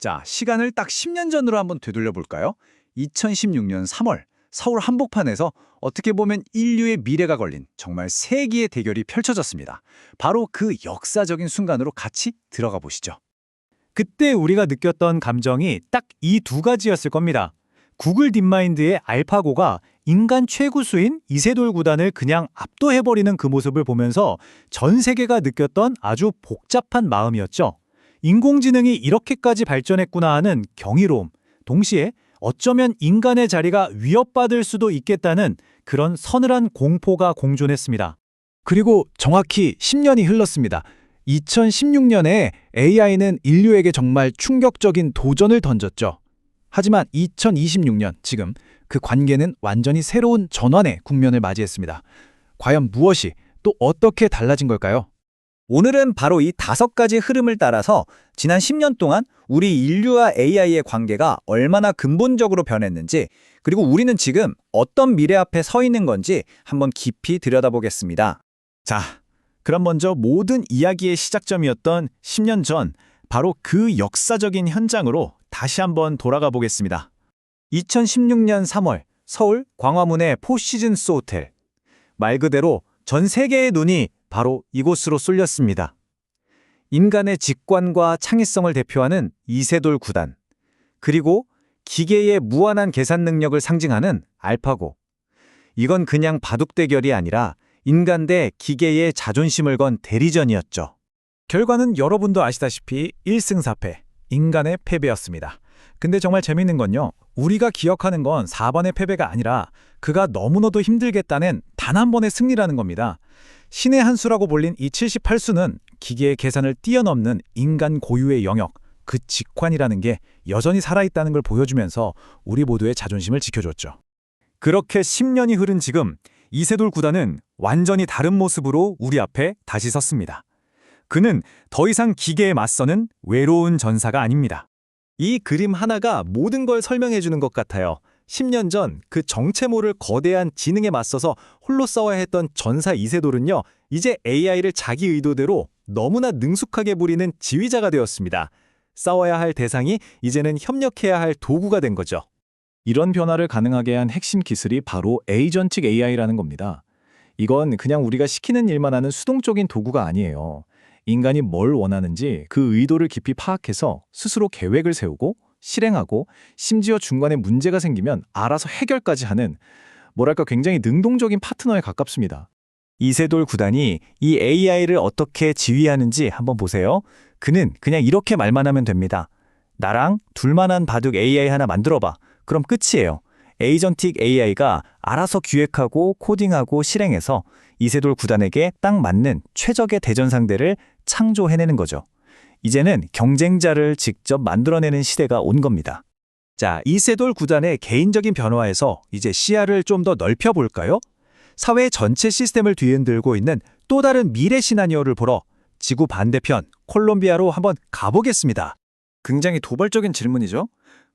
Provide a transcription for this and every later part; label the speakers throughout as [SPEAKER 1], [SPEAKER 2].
[SPEAKER 1] 자, 시간을 딱 10년 전으로 한번 되돌려 볼까요? 2016년 3월 서울 한복판에서 어떻게 보면 인류의 미래가 걸린 정말 세기의 대결이 펼쳐졌습니다. 바로 그 역사적인 순간으로 같이 들어가 보시죠.
[SPEAKER 2] 그때 우리가 느꼈던 감정이 딱 이 두 가지였을 겁니다. 구글 딥마인드의 알파고가 인간 최고수인 이세돌 구단을 그냥 압도해버리는 그 모습을 보면서 전 세계가 느꼈던 아주 복잡한 마음이었죠. 인공지능이 이렇게까지 발전했구나 하는 경이로움, 동시에 어쩌면 인간의 자리가 위협받을 수도 있겠다는 그런 서늘한 공포가 공존했습니다.
[SPEAKER 1] 그리고 정확히 10년이 흘렀습니다. 2016년에 AI는 인류에게 정말 충격적인 도전을 던졌죠. 하지만 2026년 지금 그 관계는 완전히 새로운 전환의 국면을 맞이했습니다. 과연 무엇이 또 어떻게 달라진 걸까요?
[SPEAKER 3] 오늘은 바로 이 5가지 흐름을 따라서 지난 10년 동안 우리 인류와 AI의 관계가 얼마나 근본적으로 변했는지, 그리고 우리는 지금 어떤 미래 앞에 서 있는 건지 한번 깊이 들여다보겠습니다.
[SPEAKER 2] 자, 그럼 먼저 모든 이야기의 시작점이었던 10년 전, 바로 그 역사적인 현장으로 다시 한번 돌아가 보겠습니다.
[SPEAKER 3] 2016년 3월 서울 광화문의 포시즌스 호텔. 말 그대로 전 세계의 눈이 바로 이곳으로 쏠렸습니다. 인간의 직관과 창의성을 대표하는 이세돌 구단, 그리고 기계의 무한한 계산 능력을 상징하는 알파고. 이건 그냥 바둑 대결이 아니라 인간 대 기계의 자존심을 건 대리전이었죠.
[SPEAKER 2] 결과는 여러분도 아시다시피 1승 4패, 인간의 패배였습니다. 근데 정말 재밌는 건요, 우리가 기억하는 건 4번의 패배가 아니라 그가 너무나도 힘들겠다는 단 한 번의 승리라는 겁니다. 신의 한 수라고 불린 이 78수는 기계의 계산을 뛰어넘는 인간 고유의 영역, 그 직관이라는 게 여전히 살아있다는 걸 보여주면서 우리 모두의 자존심을 지켜줬죠.
[SPEAKER 3] 그렇게 10년이 흐른 지금 이세돌 구단은 완전히 다른 모습으로 우리 앞에 다시 섰습니다. 그는 더 이상 기계에 맞서는 외로운 전사가 아닙니다. 이 그림 하나가 모든 걸 설명해 주는 것 같아요. 10년 전 그 정체 모를 거대한 지능에 맞서서 홀로 싸워야 했던 전사 이세돌은요, 이제 AI를 자기 의도대로 너무나 능숙하게 부리는 지휘자가 되었습니다. 싸워야 할 대상이 이제는 협력해야 할 도구가 된 거죠.
[SPEAKER 2] 이런 변화를 가능하게 한 핵심 기술이 바로 에이전틱 AI라는 겁니다. 이건 그냥 우리가 시키는 일만 하는 수동적인 도구가 아니에요. 인간이 뭘 원하는지 그 의도를 깊이 파악해서 스스로 계획을 세우고 실행하고, 심지어 중간에 문제가 생기면 알아서 해결까지 하는, 뭐랄까 굉장히 능동적인 파트너에 가깝습니다.
[SPEAKER 3] 이세돌 구단이 이 AI를 어떻게 지휘하는지 한번 보세요. 그는 그냥 이렇게 말만 하면 됩니다. 나랑 둘만한 바둑 AI 하나 만들어봐. 그럼 끝이에요. 에이전틱 AI가 알아서 기획하고 코딩하고 실행해서 이세돌 구단에게 딱 맞는 최적의 대전 상대를 창조해내는 거죠. 이제는 경쟁자를 직접 만들어내는 시대가 온 겁니다. 자, 이세돌 구단의 개인적인 변화에서 이제 시야를 좀 더 넓혀볼까요? 사회 전체 시스템을 뒤흔들고 있는 또 다른 미래 시나리오를 보러 지구 반대편 콜롬비아로 한번 가보겠습니다.
[SPEAKER 1] 굉장히 도발적인 질문이죠.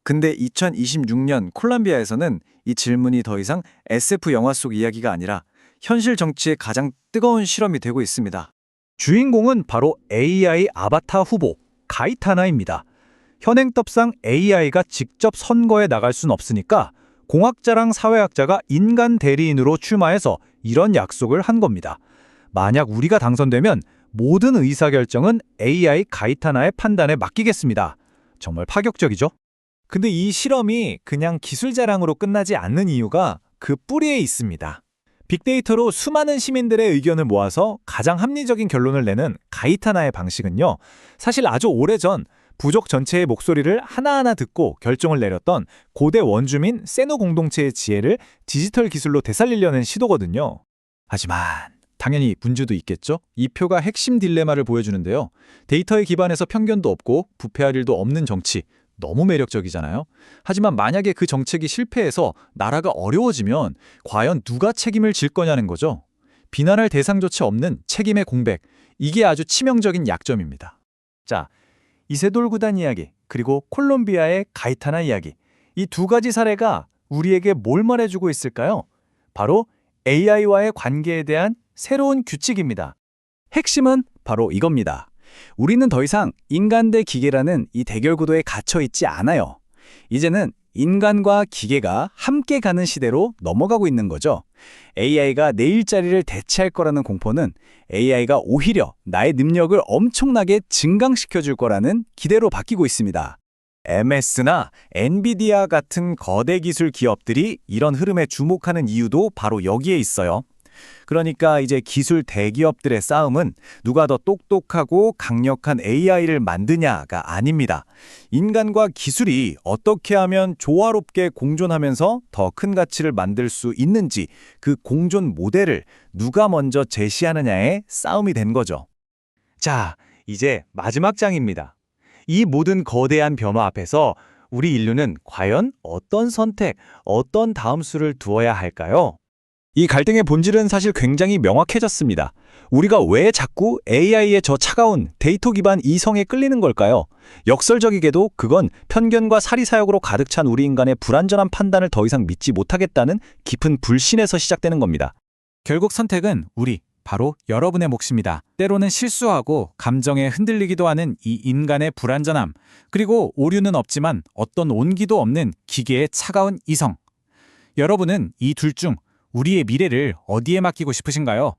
[SPEAKER 1] 근데 2026년 콜롬비아에서는 이 질문이 더 이상 SF 영화 속 이야기가 아니라 현실 정치의 가장 뜨거운 실험이 되고 있습니다.
[SPEAKER 3] 주인공은 바로 AI 아바타 후보 가이타나입니다. 현행법상 AI가 직접 선거에 나갈 순 없으니까 공학자랑 사회학자가 인간 대리인으로 출마해서 이런 약속을 한 겁니다. 만약 우리가 당선되면 모든 의사결정은 AI 가이타나의 판단에 맡기겠습니다. 정말 파격적이죠?
[SPEAKER 2] 근데 이 실험이 그냥 기술 자랑으로 끝나지 않는 이유가 그 뿌리에 있습니다. 빅데이터로 수많은 시민들의 의견을 모아서 가장 합리적인 결론을 내는 가이타나의 방식은요, 사실 아주 오래전 부족 전체의 목소리를 하나하나 듣고 결정을 내렸던 고대 원주민 세노 공동체의 지혜를 디지털 기술로 되살리려는 시도거든요.
[SPEAKER 1] 하지만 당연히 문제도 있겠죠? 이 표가 핵심 딜레마를 보여주는데요. 데이터에 기반해서 편견도 없고 부패할 일도 없는 정치, 너무 매력적이잖아요. 하지만 만약에 그 정책이 실패해서 나라가 어려워지면 과연 누가 책임을 질 거냐는 거죠. 비난할 대상조차 없는 책임의 공백, 이게 아주 치명적인 약점입니다.
[SPEAKER 3] 자, 이세돌 구단 이야기, 그리고 콜롬비아의 가이타나 이야기, 이 두 가지 사례가 우리에게 뭘 말해주고 있을까요? 바로 AI와의 관계에 대한 새로운 규칙입니다. 핵심은 바로 이겁니다. 우리는 더 이상 인간 대 기계라는 이 대결 구도에 갇혀 있지 않아요. 이제는 인간과 기계가 함께 가는 시대로 넘어가고 있는 거죠. AI가 내 일자리를 대체할 거라는 공포는 AI가 오히려 나의 능력을 엄청나게 증강시켜 줄 거라는 기대로 바뀌고 있습니다. MS나 엔비디아 같은 거대 기술 기업들이 이런 흐름에 주목하는 이유도 바로 여기에 있어요. 그러니까 이제 기술 대기업들의 싸움은 누가 더 똑똑하고 강력한 AI를 만드냐가 아닙니다. 인간과 기술이 어떻게 하면 조화롭게 공존하면서 더 큰 가치를 만들 수 있는지 그 공존 모델을 누가 먼저 제시하느냐의 싸움이 된 거죠.
[SPEAKER 2] 자, 이제 마지막 장입니다. 이 모든 거대한 변화 앞에서 우리 인류는 과연 어떤 선택, 어떤 다음 수를 두어야 할까요?
[SPEAKER 1] 이 갈등의 본질은 사실 굉장히 명확해졌습니다. 우리가 왜 자꾸 AI의 저 차가운 데이터 기반 이성에 끌리는 걸까요? 역설적이게도 그건 편견과 사리사욕으로 가득 찬 우리 인간의 불완전한 판단을 더 이상 믿지 못하겠다는 깊은 불신에서 시작되는 겁니다.
[SPEAKER 2] 결국 선택은 바로 여러분의 몫입니다. 때로는 실수하고 감정에 흔들리기도 하는 이 인간의 불완전함, 그리고 오류는 없지만 어떤 온기도 없는 기계의 차가운 이성. 여러분은 이 둘 중 우리의 미래를 어디에 맡기고 싶으신가요?